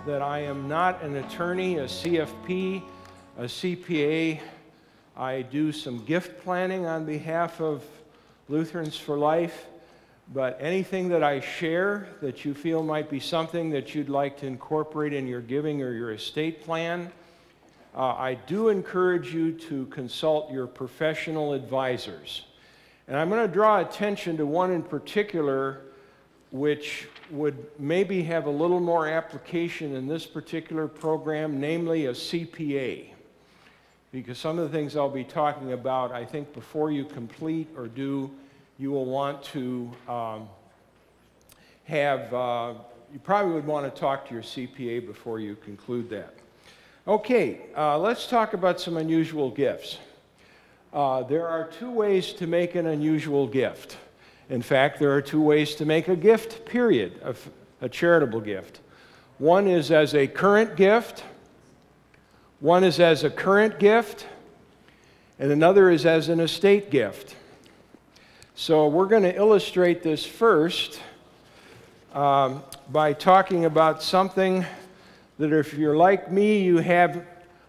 that I am not an attorney, a CFP, a CPA. I do some gift planning on behalf of Lutherans for Life, but anything that I share that you feel might be something that you'd like to incorporate in your giving or your estate plan, I do encourage you to consult your professional advisors. And I'm going to draw attention to one in particular which would maybe have a little more application in this particular program, namely a CPA. Because some of the things I'll be talking about, I think before you complete or do, you will want to you probably would want to talk to your CPA before you conclude that. Okay, let's talk about some unusual gifts. There are two ways to make an unusual gift. In fact, there are two ways to make a gift, period, a charitable gift. One is as a current gift. One is as a current gift, and another is as an estate gift. So we're going to illustrate this first by talking about something that if you're like me, you have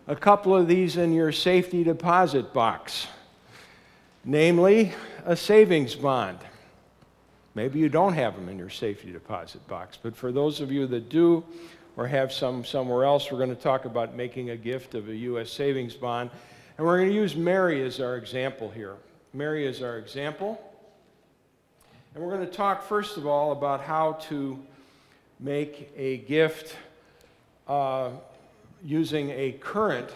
a couple of these in your safety deposit box, namely a savings bond. Maybe you don't have them in your safety deposit box, but for those of you that do or have some somewhere else, we're going to talk about making a gift of a U.S. savings bond. And we're going to use Mary as our example here. Mary is our example. And we're going to talk first of all about how to make a gift using a current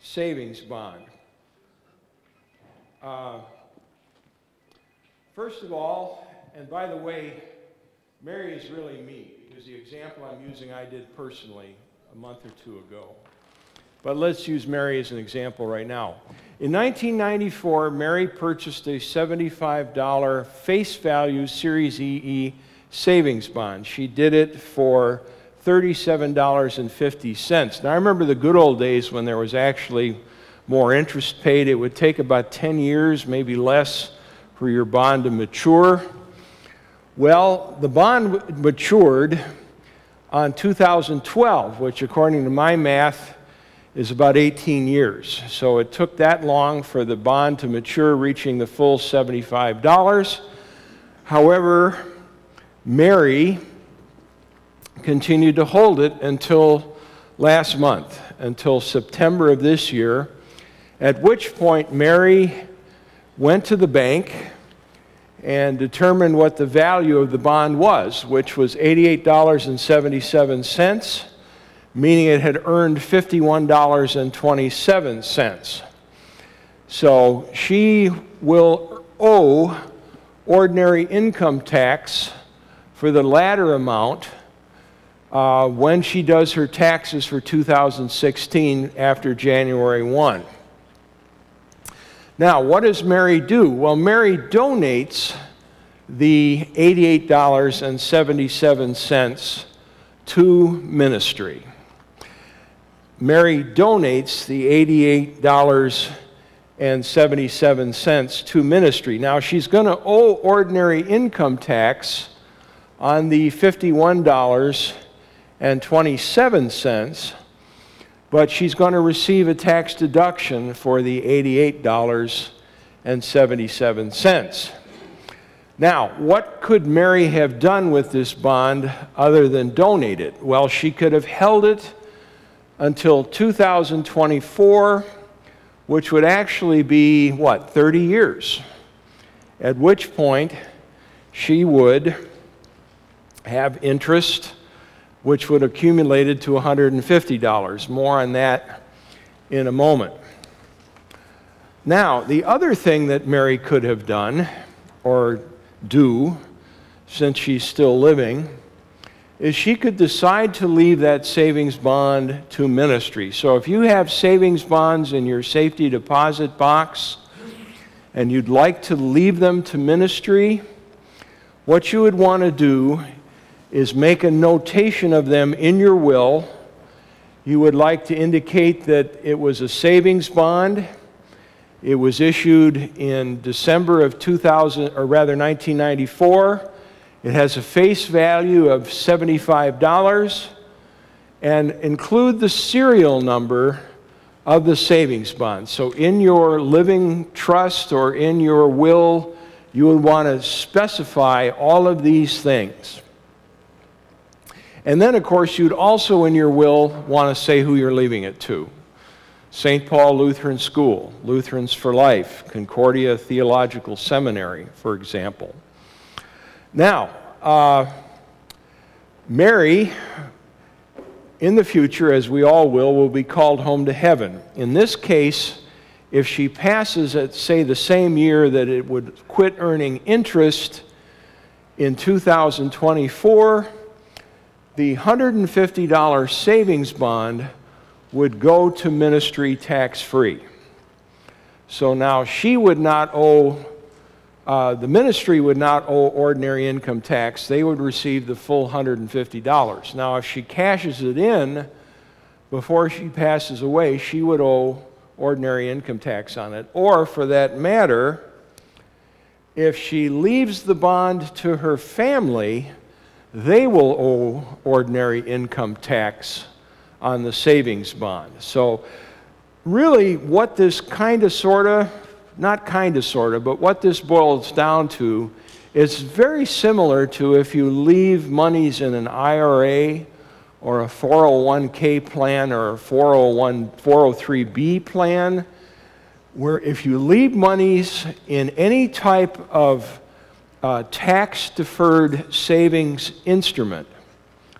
savings bond. First of all, and by the way, Mary is really me, because the example I'm using I did personally a month or two ago. But let's use Mary as an example right now. In 1994, Mary purchased a $75 face value Series EE savings bond. She did it for $37.50. Now, I remember the good old days when there was actually more interest paid. It would take about 10 years, maybe less, for your bond to mature. Well, the bond matured on 2012, which according to my math is about 18 years. So it took that long for the bond to mature, reaching the full $75. However, Mary continued to hold it until last month, until September of this year, at which point Mary went to the bank and determined what the value of the bond was, which was $88.77, meaning it had earned $51.27. So she will owe ordinary income tax for the latter amount when she does her taxes for 2016 after January 1. Now, what does Mary do? Well, Mary donates the $88.77 to ministry. Mary donates the $88.77 to ministry. Now, she's going to owe ordinary income tax on the $51.27, but she's going to receive a tax deduction for the $88.77. Now, what could Mary have done with this bond other than donate it? Well, she could have held it until 2024, which would actually be, 30 years, at which point she would have interest which would have accumulated to $150. More on that in a moment. Now, the other thing that Mary could have done, or do, since she's still living, is she could decide to leave that savings bond to ministry. So if you have savings bonds in your safety deposit box and you'd like to leave them to ministry, what you would want to do is make a notation of them in your will. You would like to indicate that it was a savings bond. It was issued in December of 1994. It has a face value of $75, and include the serial number of the savings bond. So in your living trust or in your will, you would want to specify all of these things. And then, of course, you'd also in your will want to say who you're leaving it to. St. Paul Lutheran School, Lutherans for Life, Concordia Theological Seminary, for example. Now, Mary, in the future, as we all will be called home to heaven. In this case, if she passes at, say, the same year that it would quit earning interest in 2024, the $150 savings bond would go to ministry tax-free. So now she would not owe, the ministry would not owe ordinary income tax. They would receive the full $150. Now, if she cashes it in before she passes away, she would owe ordinary income tax on it. Or, for that matter, if she leaves the bond to her family, they will owe ordinary income tax on the savings bond. So really what this but what this boils down to is very similar to if you leave monies in an IRA or a 401k plan or a 403b plan, where if you leave monies in any type of tax-deferred savings instrument,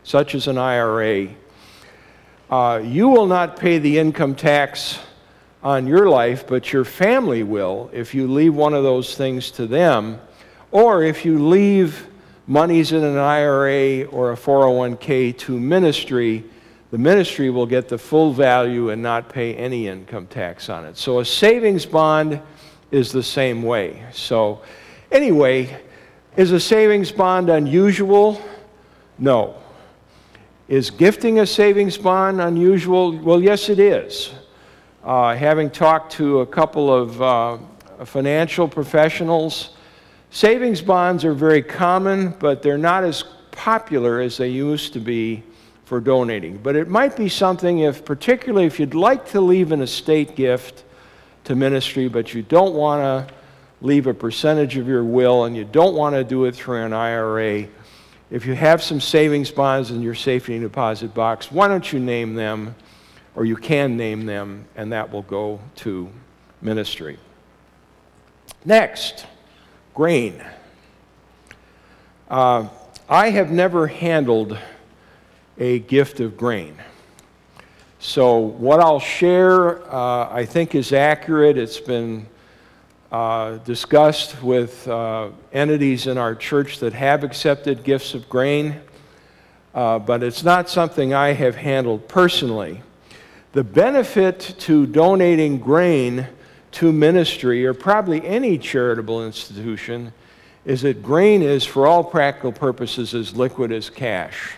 such as an IRA, you will not pay the income tax on your life, but your family will if you leave one of those things to them, or if you leave monies in an IRA or a 401k to ministry, the ministry will get the full value and not pay any income tax on it. So a savings bond is the same way. So anyway, is a savings bond unusual? No. Is gifting a savings bond unusual? Well, yes, it is. Having talked to a couple of financial professionals, savings bonds are very common, but they're not as popular as they used to be for donating. But it might be something, particularly if you'd like to leave an estate gift to ministry, but you don't want to leave a percentage of your will and you don't want to do it through an IRA. If you have some savings bonds in your safety deposit box, why don't you name them, or you can name them, and that will go to ministry. Next, grain. I have never handled a gift of grain. So what I'll share I think is accurate. It's been discussed with entities in our church that have accepted gifts of grain, but it's not something I have handled personally. The benefit to donating grain to ministry, or probably any charitable institution, is that grain is, for all practical purposes, as liquid as cash.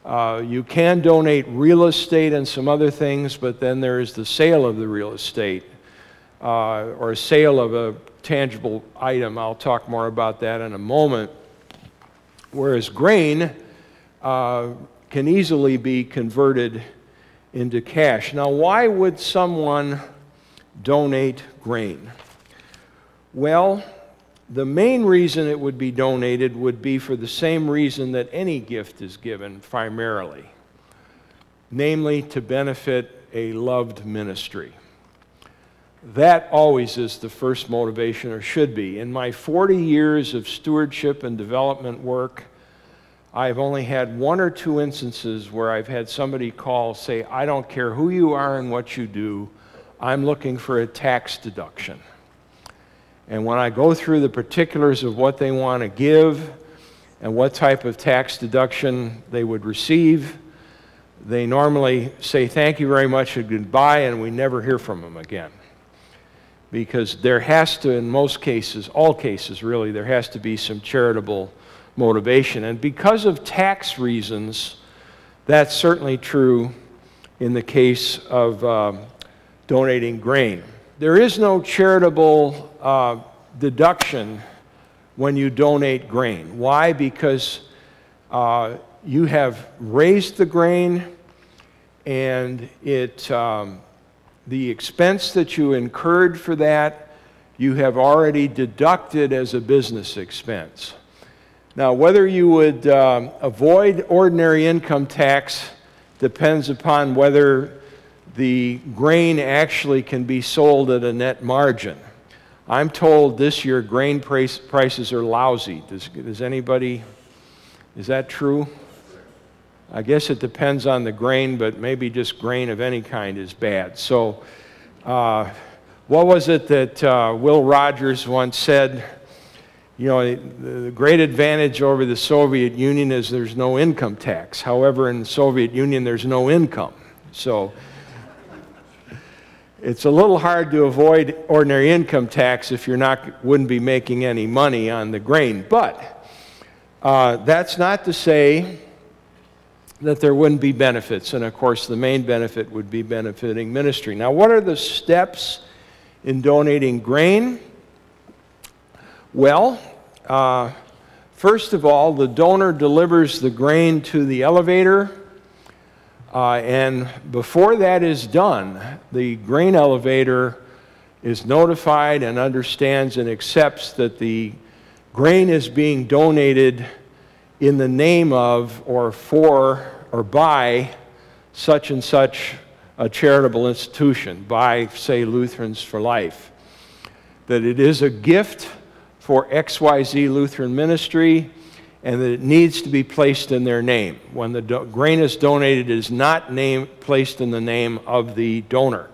You can donate real estate and some other things, but then there is the sale of the real estate. Or a sale of a tangible item. I'll talk more about that in a moment. Whereas grain can easily be converted into cash. Now, why would someone donate grain? Well, the main reason it would be donated would be for the same reason that any gift is given primarily, namely to benefit a loved ministry. That always is the first motivation, or should be. In my 40 years of stewardship and development work, I've only had one or two instances where I've had somebody call, say, I don't care who you are and what you do, I'm looking for a tax deduction. And when I go through the particulars of what they want to give and what type of tax deduction they would receive, they normally say thank you very much and goodbye, and we never hear from them again. Because there has to, in most cases, all cases really, there has to be some charitable motivation. And because of tax reasons, that's certainly true in the case of donating grain. There is no charitable deduction when you donate grain. Why? Because you have raised the grain, and the expense that you incurred for that, you have already deducted as a business expense. Now, whether you would avoid ordinary income tax depends upon whether the grain actually can be sold at a net margin. I'm told this year grain prices are lousy. Does anybody, is that true? I guess it depends on the grain, but maybe just grain of any kind is bad. So what was it that Will Rogers once said? You know, the great advantage over the Soviet Union is there's no income tax. However, in the Soviet Union, there's no income. So it's a little hard to avoid ordinary income tax if wouldn't be making any money on the grain. But that's not to say that there wouldn't be benefits. And of course, the main benefit would be benefiting ministry. Now, what are the steps in donating grain? Well, first of all, the donor delivers the grain to the elevator. And before that is done, the grain elevator is notified and understands and accepts that the grain is being donated in the name of or for or by such and such a charitable institution, by, say, Lutherans for Life. That it is a gift for XYZ Lutheran ministry, and that it needs to be placed in their name. When the grain is donated, it is not placed in the name of the donor.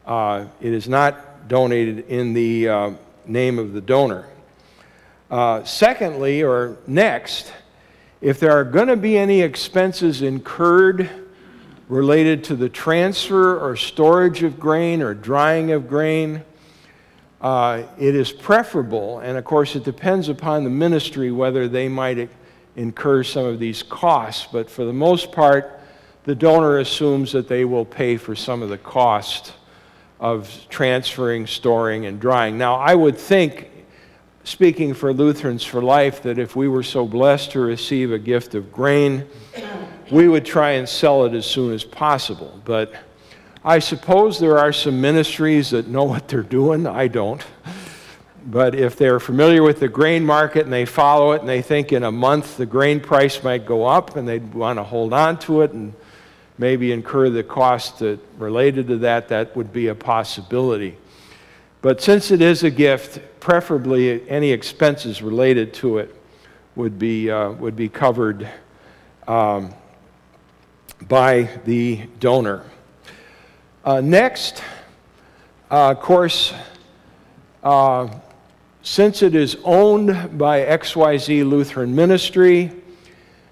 It is not donated in the name of the donor. Secondly, or next, if there are going to be any expenses incurred related to the transfer or storage of grain or drying of grain, it is preferable, and of course it depends upon the ministry whether they might incur some of these costs, but for the most part, the donor assumes that they will pay for some of the cost of transferring, storing, and drying. Now, I would think, speaking for Lutherans for Life, that if we were so blessed to receive a gift of grain, we would try and sell it as soon as possible. But I suppose there are some ministries that know what they're doing. I don't. But if they're familiar with the grain market and they follow it and they think in a month the grain price might go up and they'd want to hold on to it and maybe incur the cost that related to that, that would be a possibility. But since it is a gift, preferably any expenses related to it would be covered by the donor. Next, of course, since it is owned by XYZ Lutheran Ministry,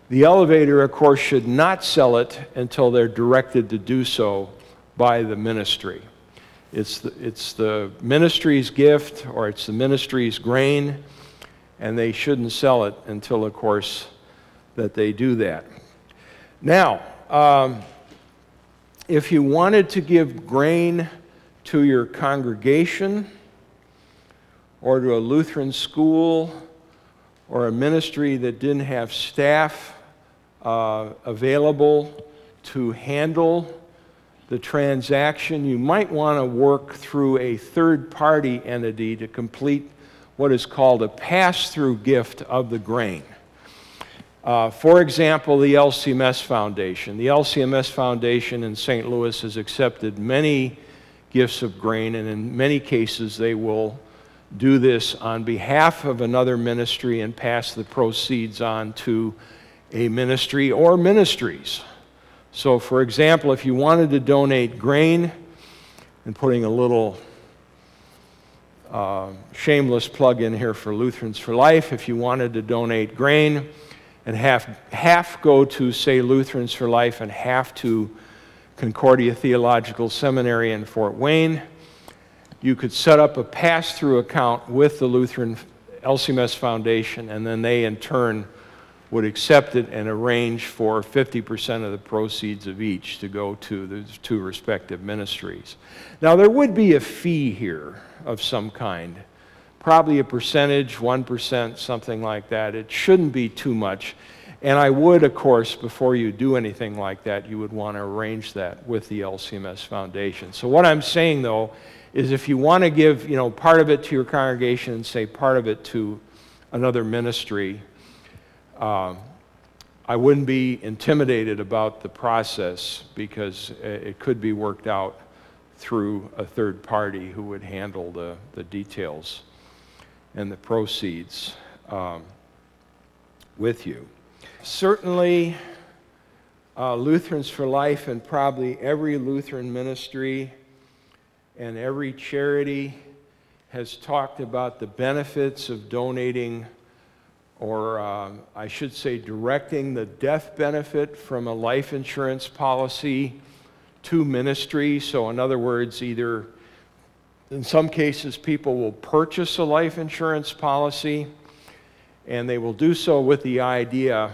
the elevator, of course, should not sell it until they're directed to do so by the ministry. It's the ministry's gift, or it's the ministry's grain, and they shouldn't sell it until, of course, that they do that. Now, if you wanted to give grain to your congregation or to a Lutheran school or a ministry that didn't have staff available to handle the transaction, you might want to work through a third-party entity to complete what is called a pass-through gift of the grain. For example, the LCMS Foundation. The LCMS Foundation in St. Louis has accepted many gifts of grain, and in many cases they will do this on behalf of another ministry and pass the proceeds on to a ministry or ministries. So, for example, if you wanted to donate grain, and putting a little shameless plug in here for Lutherans for Life, if you wanted to donate grain, and half go to, say, Lutherans for Life and half to Concordia Theological Seminary in Fort Wayne, you could set up a pass-through account with the Lutheran LCMS Foundation, and then they in turn would accept it and arrange for 50% of the proceeds of each to go to the two respective ministries. Now, there would be a fee here of some kind. Probably a percentage, 1%, something like that. It shouldn't be too much. And I would, of course, before you do anything like that, you would want to arrange that with the LCMS Foundation. So what I'm saying, though, is if you want to give, part of it to your congregation and say part of it to another ministry, I wouldn't be intimidated about the process, because it could be worked out through a third party who would handle the details and the proceeds with you. Certainly, Lutherans for Life and probably every Lutheran ministry and every charity has talked about the benefits of donating, or I should say directing, the death benefit from a life insurance policy to ministry. So in other words, either in some cases people will purchase a life insurance policy, and they will do so with the idea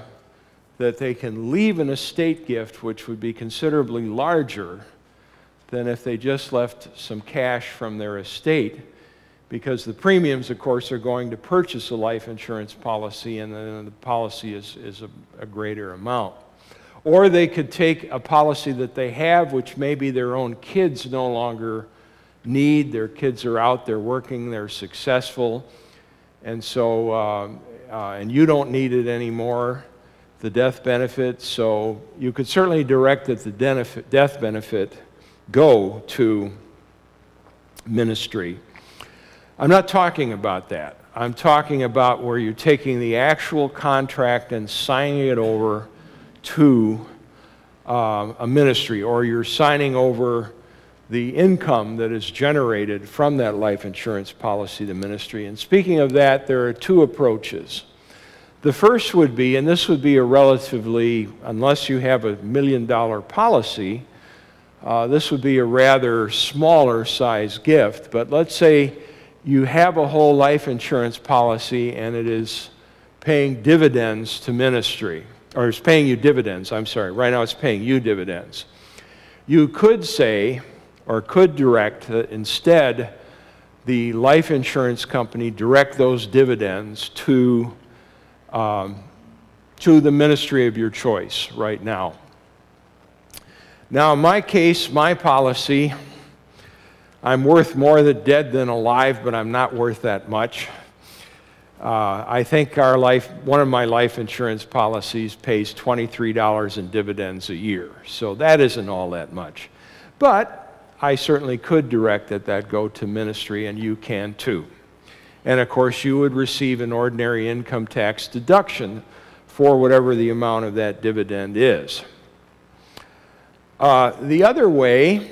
that they can leave an estate gift which would be considerably larger than if they just left some cash from their estate, because the premiums, of course, are going to purchase a life insurance policy, and then the policy is a greater amount. Or they could take a policy that they have, which maybe their own kids no longer need. Their kids are out, they're working, they're successful, and so and you don't need it anymore, the death benefit. So you could certainly direct that the death benefit go to ministry. I'm not talking about that. I'm talking about where you're taking the actual contract and signing it over to a ministry, or you're signing over the income that is generated from that life insurance policy to ministry. And speaking of that, there are two approaches. The first would be, and this would be a relatively, unless you have $1 million policy, this would be a rather smaller size gift. But let's say you have a whole life insurance policy and it is paying dividends to ministry, or it's paying you dividends, I'm sorry, right now it's paying you dividends. You could say, or could direct, that instead the life insurance company direct those dividends to the ministry of your choice right now. Now in my case, my policy, I'm worth more dead than alive, but I'm not worth that much. I think one of my life insurance policies pays $23 in dividends a year, so that isn't all that much. But I certainly could direct that go to ministry, and you can too. And of course, you would receive an ordinary income tax deduction for whatever the amount of that dividend is. The other way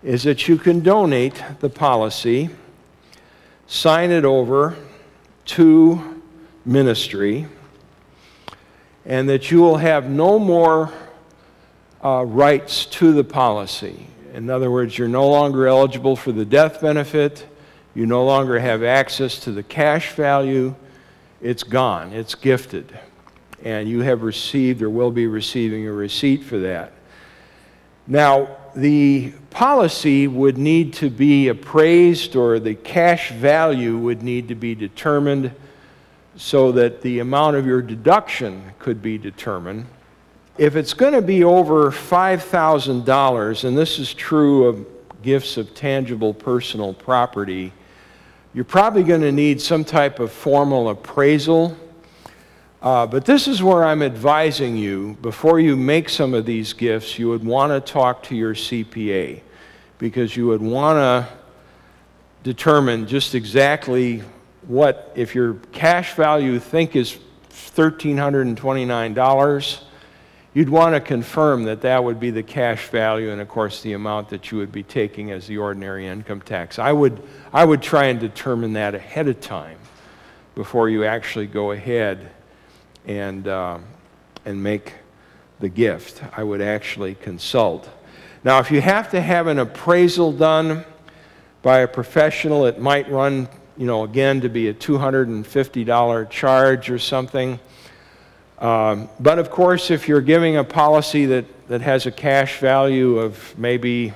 is that you can donate the policy, sign it over to ministry, and that you will have no more rights to the policy. In other words, you're no longer eligible for the death benefit, you no longer have access to the cash value, it's gone, it's gifted. And you have received or will be receiving a receipt for that. Now, the policy would need to be appraised, or the cash value would need to be determined so that the amount of your deduction could be determined. If it's going to be over $5,000, and this is true of gifts of tangible personal property, you're probably going to need some type of formal appraisal. But this is where I'm advising you, before you make some of these gifts, you would want to talk to your CPA, because you would want to determine just exactly what, if your cash value you think is $1,329, you'd want to confirm that that would be the cash value, and of course the amount that you would be taking as the ordinary income tax. I would try and determine that ahead of time before you actually go ahead and make the gift. I would actually consult. Now, if you have to have an appraisal done by a professional, it might run, again, to be a $250 charge or something. But of course, if you're giving a policy that has a cash value of maybe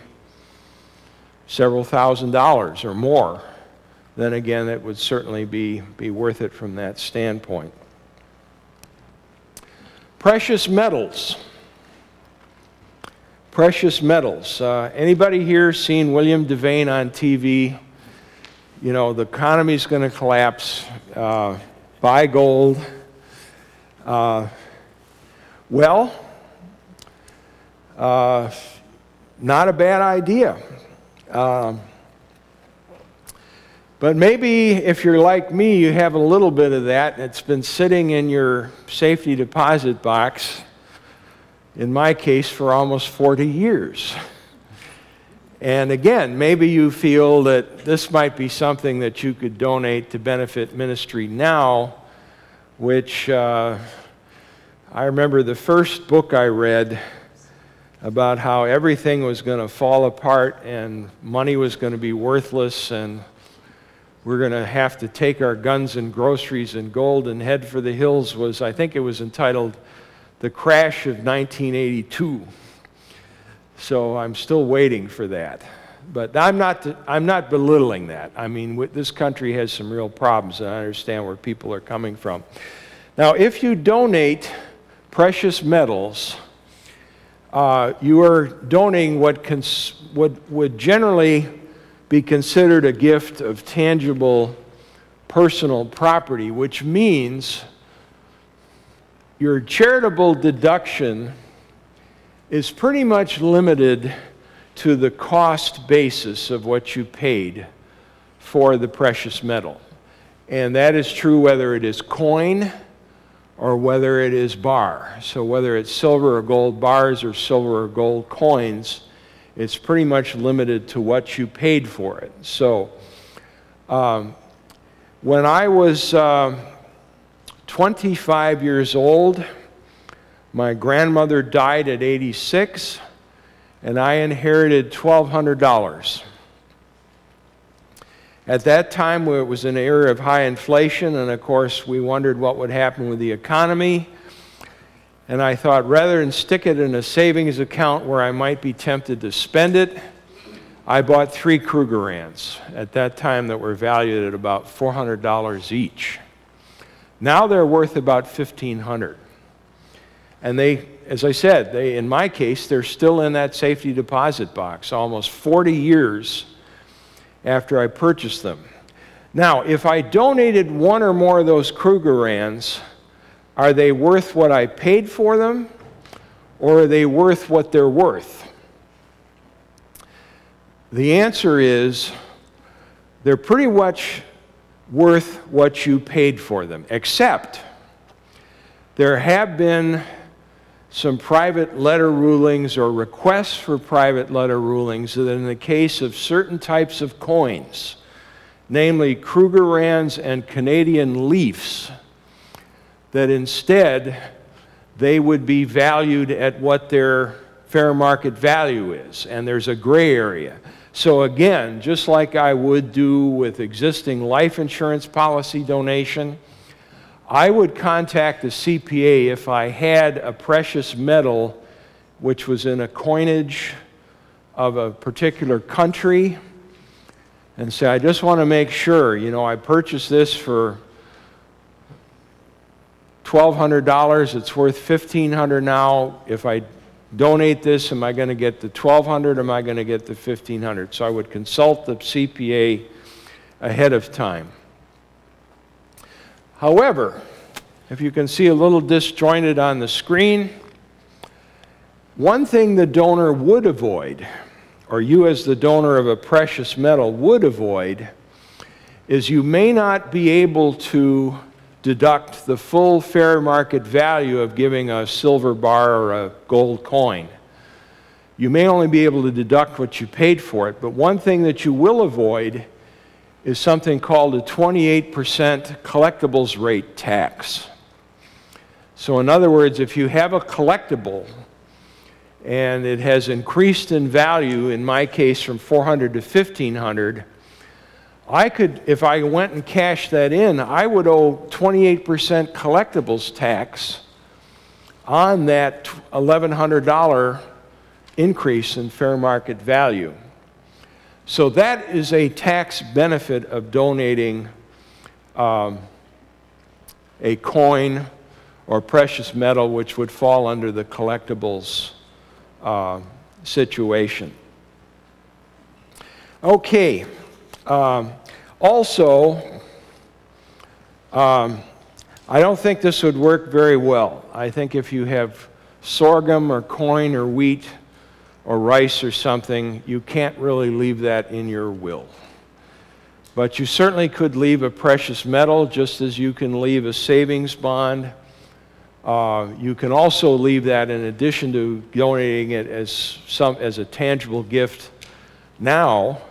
several $1,000s or more, then again, it would certainly be worth it from that standpoint. Precious metals. Precious metals. Anybody here seen William Devane on TV? You know, the economy's going to collapse. Buy gold. Well, not a bad idea. But maybe if you're like me, you have a little bit of that, and it's been sitting in your safety deposit box, in my case, for almost 40 years. And again, maybe you feel that this might be something that you could donate to benefit ministry now, which I remember the first book I read about how everything was going to fall apart and money was going to be worthless and we're going to have to take our guns and groceries and gold and head for the hills was, I think it was entitled The Crash of 1982. So I'm still waiting for that. But I'm not belittling that. I mean, this country has some real problems, and I understand where people are coming from. Now, if you donate precious metals, you are donating what would generally be considered a gift of tangible personal property, which means your charitable deduction is pretty much limited to the cost basis of what you paid for the precious metal. And that is true whether it is coin or whether it is bar. So whether it's silver or gold bars or silver or gold coins, it's pretty much limited to what you paid for it. So when I was 25 years old, my grandmother died at 86, and I inherited $1,200. At that time, it was an era of high inflation, and of course, we wondered what would happen with the economy. And I thought, rather than stick it in a savings account where I might be tempted to spend it, I bought 3 Krugerrands at that time that were valued at about $400 each. Now they're worth about $1,500. And they, as I said, in my case, they're still in that safety deposit box, almost 40 years after I purchased them. Now, if I donated one or more of those Krugerrands, are they worth what I paid for them, or are they worth what they're worth? The answer is they're pretty much worth what you paid for them, except there have been some private letter rulings or requests for private letter rulings that in the case of certain types of coins, namely Krugerrands and Canadian Leafs, that instead they would be valued at what their fair market value is, and there's a gray area. So again, just like I would do with existing life insurance policy donation, I would contact the CPA if I had a precious metal which was in a coinage of a particular country and say, I just want to make sure, you know, I purchased this for $1,200, it's worth $1,500 now. If I donate this, am I going to get the $1,200 or am I going to get the $1,500? So I would consult the CPA ahead of time. However, if you can see a little disjointed on the screen, one thing the donor would avoid, or you as the donor of a precious metal would avoid, is you may not be able to deduct the full fair market value of giving a silver bar or a gold coin. You may only be able to deduct what you paid for it, but one thing that you will avoid is something called a 28% collectibles rate tax. So in other words, if you have a collectible and it has increased in value, in my case from $400 to $1,500, I could, if I went and cashed that in, I would owe 28% collectibles tax on that $1,100 increase in fair market value. So that is a tax benefit of donating a coin or precious metal, which would fall under the collectibles situation. Okay. Also, I don't think this would work very well. I think if you have sorghum or corn or wheat or rice or something, you can't really leave that in your will. But you certainly could leave a precious metal, just as you can leave a savings bond. You can also leave that, in addition to donating it as a tangible gift now,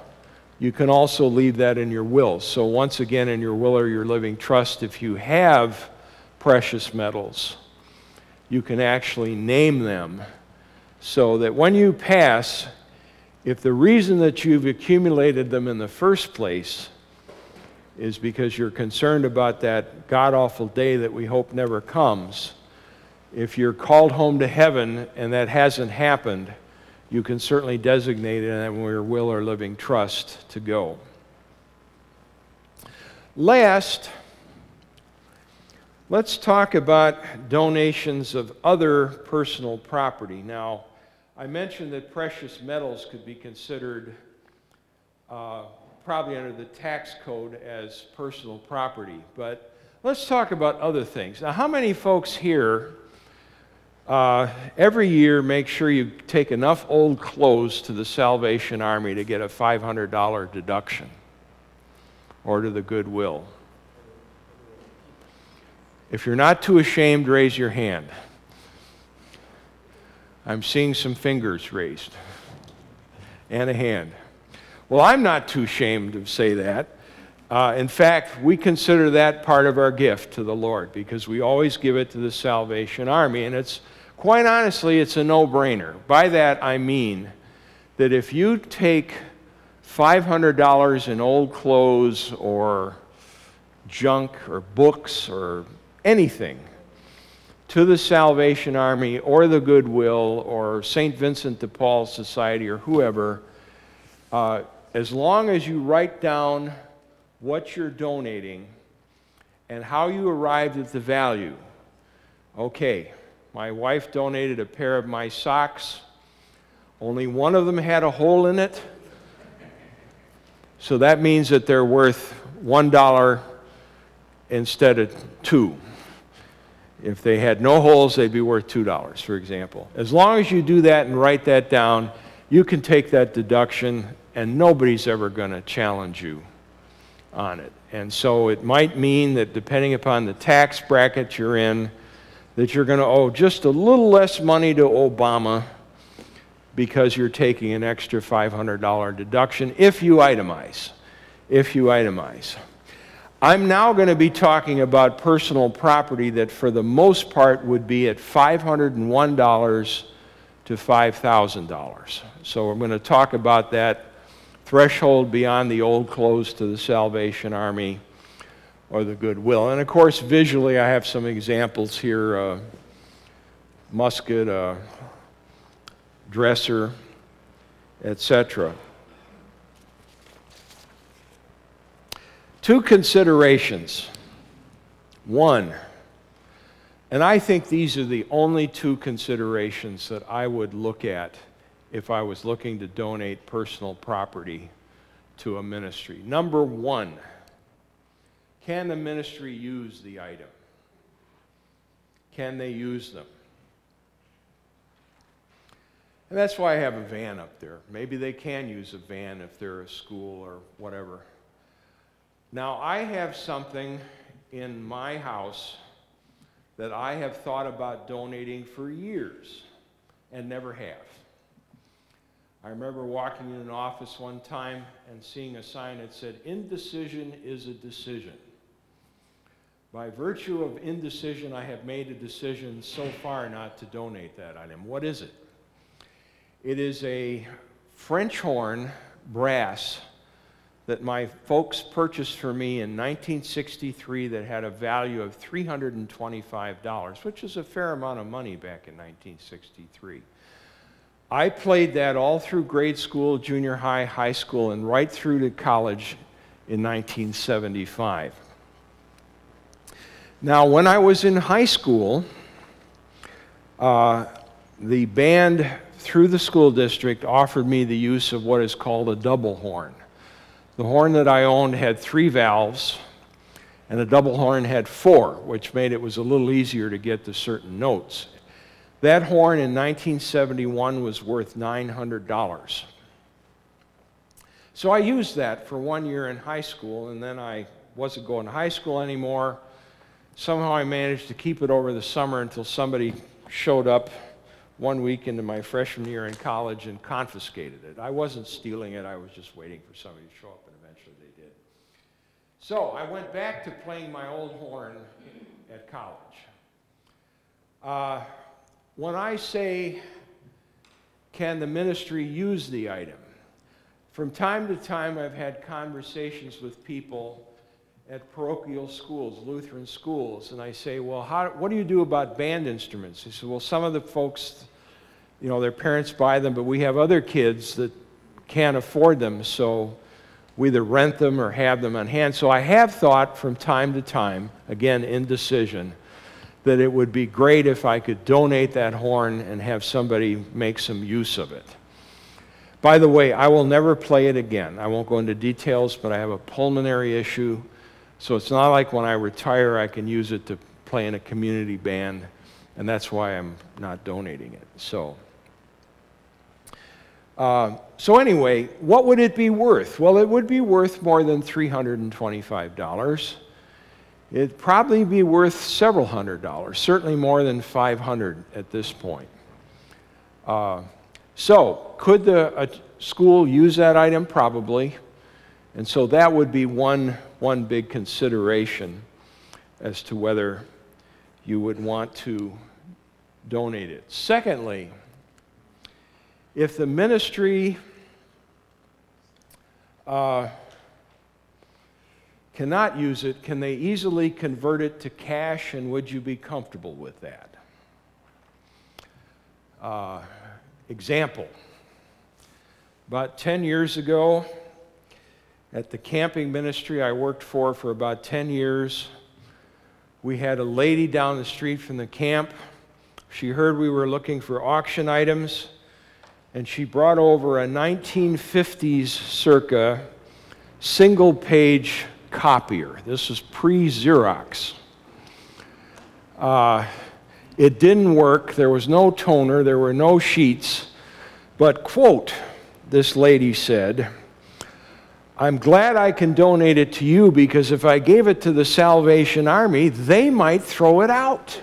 you can also leave that in your will. So once again, in your will or your living trust, if you have precious metals, you can actually name them so that when you pass, if the reason that you've accumulated them in the first place is because you're concerned about that god-awful day that we hope never comes, if you're called home to heaven and that hasn't happened, you can certainly designate it in your will or living trust to go. Last, let's talk about donations of other personal property. Now, I mentioned that precious metals could be considered probably under the tax code as personal property, but let's talk about other things. Now, how many folks here every year make sure you take enough old clothes to the Salvation Army to get a $500 deduction, or to the Goodwill? If you're not too ashamed, raise your hand. I'm seeing some fingers raised and a hand. Well, I'm not too ashamed to say that. In fact, we consider that part of our gift to the Lord, because we always give it to the Salvation Army, and it's quite honestly, it's a no-brainer. By that, I mean that if you take $500 in old clothes or junk or books or anything to the Salvation Army or the Goodwill or St. Vincent de Paul Society or whoever, as long as you write down what you're donating and how you arrived at the value. Okay. My wife donated a pair of my socks. Only one of them had a hole in it. So that means that they're worth $1 instead of $2. If they had no holes, they'd be worth $2, for example. As long as you do that and write that down, you can take that deduction, and nobody's ever going to challenge you on it. And so it might mean that depending upon the tax bracket you're in, that you're going to owe just a little less money to Obama because you're taking an extra $500 deduction if you itemize. If you itemize. I'm now going to be talking about personal property that for the most part would be at $501 to $5,000. So we're going to talk about that threshold beyond the old clothes to the Salvation Army or the Goodwill. And of course, visually, I have some examples here. Musket, dresser, etc. Two considerations. One, and I think these are the only two considerations that I would look at if I was looking to donate personal property to a ministry. Number one, can the ministry use the item? Can they use them? And that's why I have a van up there. Maybe they can use a van if they're a school or whatever. Now, I have something in my house that I have thought about donating for years and never have. I remember walking in an office one time and seeing a sign that said, "Indecision is a decision." By virtue of indecision, I have made a decision so far not to donate that item. What is it? It is a French horn brass that my folks purchased for me in 1963 that had a value of $325, which is a fair amount of money back in 1963. I played that all through grade school, junior high, high school, and right through to college in 1975. Now, when I was in high school, the band through the school district offered me the use of what is called a double horn. The horn that I owned had 3 valves, and the double horn had 4, which made it was a little easier to get to certain notes. That horn in 1971 was worth $900. So I used that for 1 year in high school, and then I wasn't going to high school anymore. Somehow I managed to keep it over the summer until somebody showed up 1 week into my freshman year in college and confiscated it. I wasn't stealing it, I was just waiting for somebody to show up, and eventually they did. So I went back to playing my old horn at college. When I say, can the ministry use the item? From time to time I've had conversations with people at parochial schools, Lutheran schools, and I say, well, what do you do about band instruments? They say, well, some of the folks, you know, their parents buy them, but we have other kids that can't afford them, so we either rent them or have them on hand. So I have thought from time to time, again, indecision, that it would be great if I could donate that horn and have somebody make some use of it. By the way, I will never play it again. I won't go into details, but I have a pulmonary issue, so it's not like when I retire I can use it to play in a community band, and that's why I'm not donating it. So anyway, what would it be worth? Well, it would be worth more than $325. It'd probably be worth several $100s, certainly more than $500 at this point. So, could a school use that item? Probably. And so that would be one big consideration as to whether you would want to donate it. Secondly, if the ministry cannot use it, can they easily convert it to cash, and would you be comfortable with that? Example, about 10 years ago, at the camping ministry I worked for about 10 years, we had a lady down the street from the camp. She heard we were looking for auction items, and she brought over a 1950s circa single-page copier. This was pre-Xerox. It didn't work. There was no toner. There were no sheets. But, quote, this lady said, "I'm glad I can donate it to you because if I gave it to the Salvation Army, they might throw it out."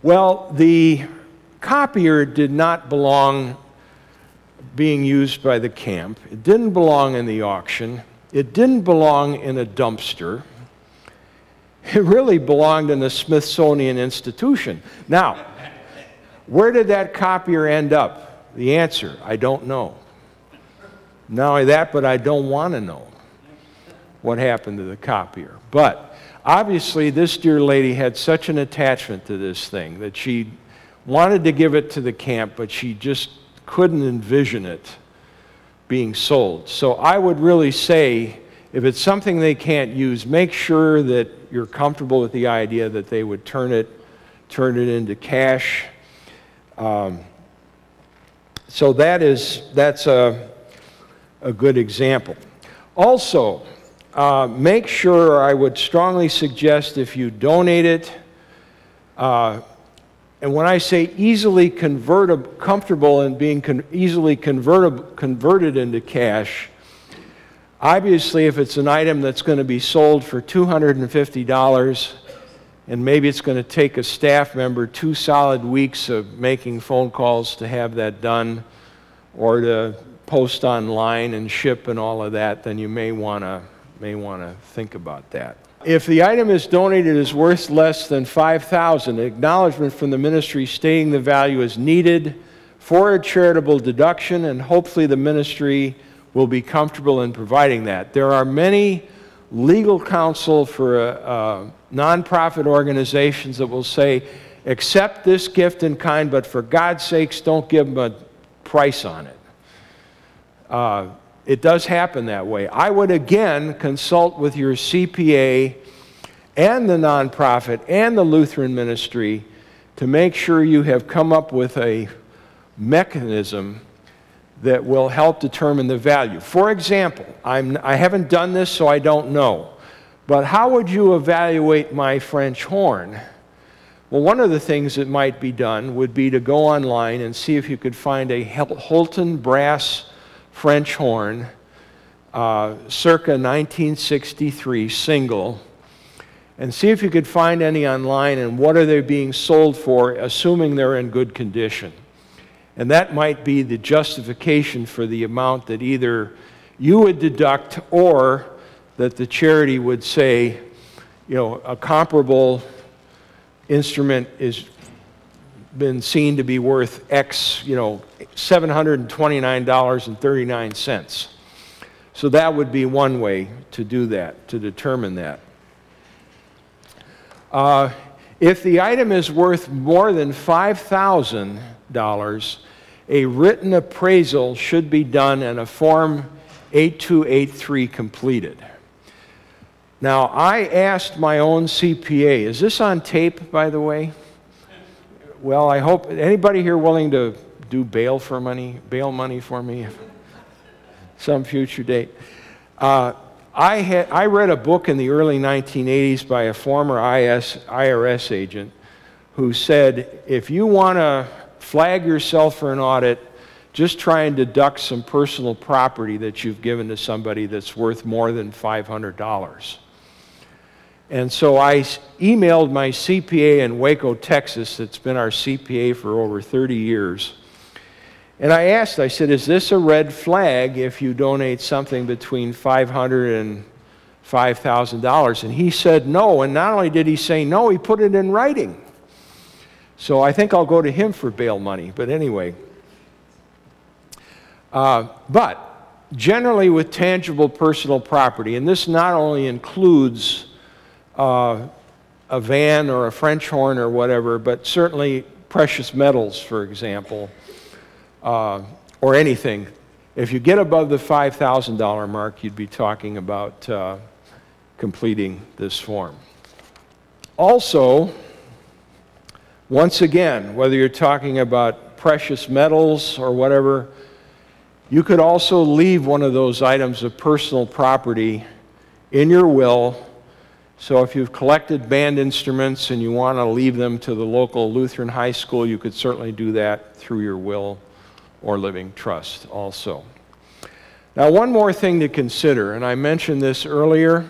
Well, the copier did not belong being used by the camp. It didn't belong in the auction. It didn't belong in a dumpster. It really belonged in the Smithsonian Institution. Now, where did that copier end up? The answer, I don't know. Not only that, but I don't want to know what happened to the copier. But obviously, this dear lady had such an attachment to this thing that she wanted to give it to the camp, but she just couldn't envision it being sold. So I would really say, if it's something they can't use, make sure that you're comfortable with the idea that they would turn it into cash. So that's a good example. Also, make sure, I would strongly suggest, if you donate it, and when I say easily convertible, comfortable in being easily converted into cash, obviously if it's an item that's going to be sold for $250, and maybe it's going to take a staff member 2 solid weeks of making phone calls to have that done, or to post online and ship and all of that, then you may want to think about that. If the item is donated is worth less than $5,000, acknowledgement from the ministry stating the value is needed for a charitable deduction, and hopefully the ministry will be comfortable in providing that. There are many legal counsel for nonprofit organizations that will say, accept this gift in kind, but for God's sakes, don't give them a price on it. It does happen that way. I would again consult with your CPA and the nonprofit and the Lutheran ministry to make sure you have come up with a mechanism that will help determine the value. For example, I haven't done this, so I don't know, but how would you evaluate my French horn? Well, one of the things that might be done would be to go online and see if you could find a Holton brass French horn, circa 1963 single, and see if you could find any online and what are they being sold for, assuming they're in good condition. And that might be the justification for the amount that either you would deduct or that the charity would say, you know, a comparable instrument is been seen to be worth X, you know, $729.39. So that would be one way to do that, to determine that. If the item is worth more than $5,000, a written appraisal should be done and a Form 8283 completed. Now, I asked my own CPA, is this on tape, by the way? Well, I hope, anybody here willing to do bail money for me some future date? I read a book in the early 1980s by a former IRS agent who said, if you want to flag yourself for an audit, just try and deduct some personal property that you've given to somebody that's worth more than $500. And so I emailed my CPA in Waco, Texas, that's been our CPA for over 30 years. And I asked, I said, is this a red flag if you donate something between $500 and $5,000? And he said no, and not only did he say no, he put it in writing. So I think I'll go to him for bail money, but anyway. But generally with tangible personal property, and this not only includes a van or a French horn or whatever, but certainly precious metals, for example, or anything. If you get above the $5,000 mark, you'd be talking about completing this form. Also, once again, whether you're talking about precious metals or whatever, you could also leave one of those items of personal property in your will. So if you've collected band instruments and you want to leave them to the local Lutheran high school, you could certainly do that through your will or living trust also. Now, one more thing to consider, and I mentioned this earlier.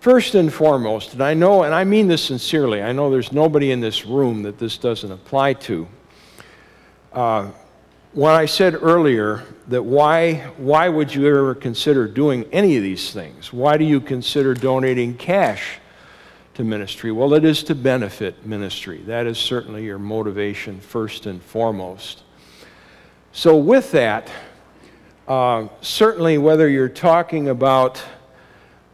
First and foremost, and I know, and I mean this sincerely, I know there's nobody in this room that this doesn't apply to. When I said earlier that why would you ever consider doing any of these things? Why do you consider donating cash to ministry? Well, it is to benefit ministry. That is certainly your motivation first and foremost. So with that, certainly whether you're talking about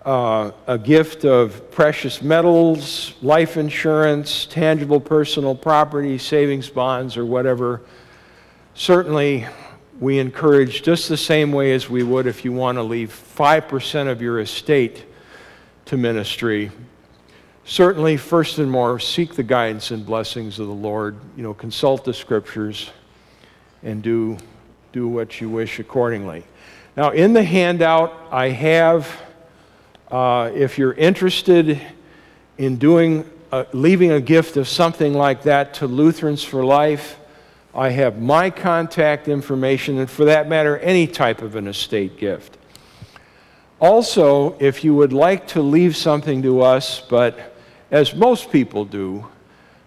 a gift of precious metals, life insurance, tangible personal property, savings bonds, or whatever, certainly we encourage just the same way as we would if you want to leave 5% of your estate to ministry. Certainly, first and more, seek the guidance and blessings of the Lord. You know, consult the scriptures and do what you wish accordingly. Now, in the handout, I have, if you're interested in leaving a gift of something like that to Lutherans for Life, I have my contact information, and for that matter, any type of an estate gift. Also, if you would like to leave something to us, but as most people do,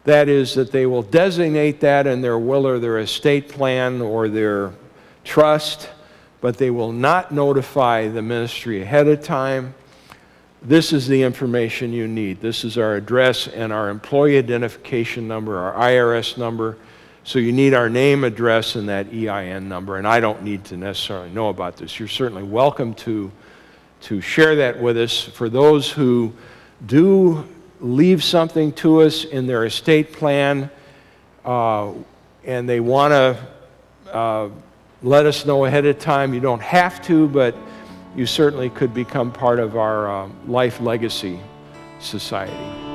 that is that they will designate that in their will or their estate plan or their trust, but they will not notify the ministry ahead of time. This is the information you need. This is our address and our employee identification number, our IRS number. So you need our name, address, and that EIN number, and I don't need to necessarily know about this. You're certainly welcome to share that with us. For those who do leave something to us in their estate plan and they want to let us know ahead of time. You don't have to, but you certainly could become part of our Life Legacy Society.